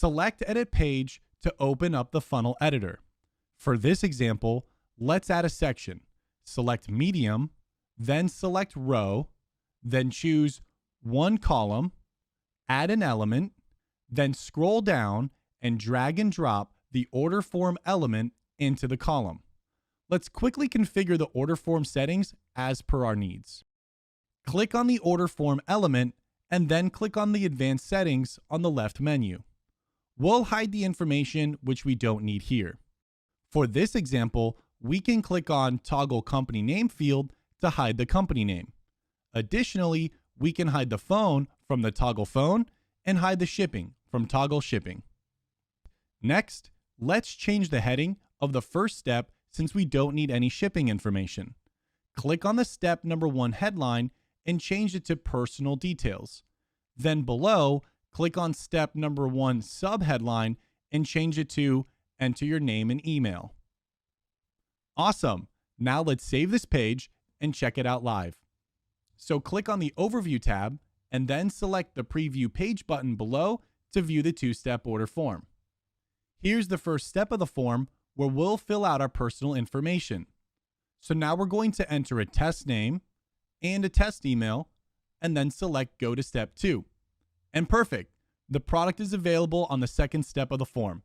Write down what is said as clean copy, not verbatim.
Select Edit Page to open up the funnel editor. For this example, let's add a section. Select Medium, then select Row, then choose one column, add an element, then scroll down and drag and drop the order form element into the column. Let's quickly configure the order form settings as per our needs. Click on the order form element and then click on the advanced settings on the left menu. We'll hide the information which we don't need here. For this example, we can click on Toggle Company Name field to hide the company name. Additionally, we can hide the phone from the Toggle Phone and hide the shipping from Toggle Shipping. Next, let's change the heading of the first step since we don't need any shipping information. Click on the step number 1 headline and change it to Personal Details. Then below, click on step number 1 subheadline and change it to Enter your name and email. Awesome. Now let's save this page and check it out live. So click on the Overview tab and then select the Preview Page button below to view the 2-step order form. Here's the first step of the form where we'll fill out our personal information. So now we're going to enter a test name and a test email and then select Go to Step 2. And perfect. The product is available on the second step of the form.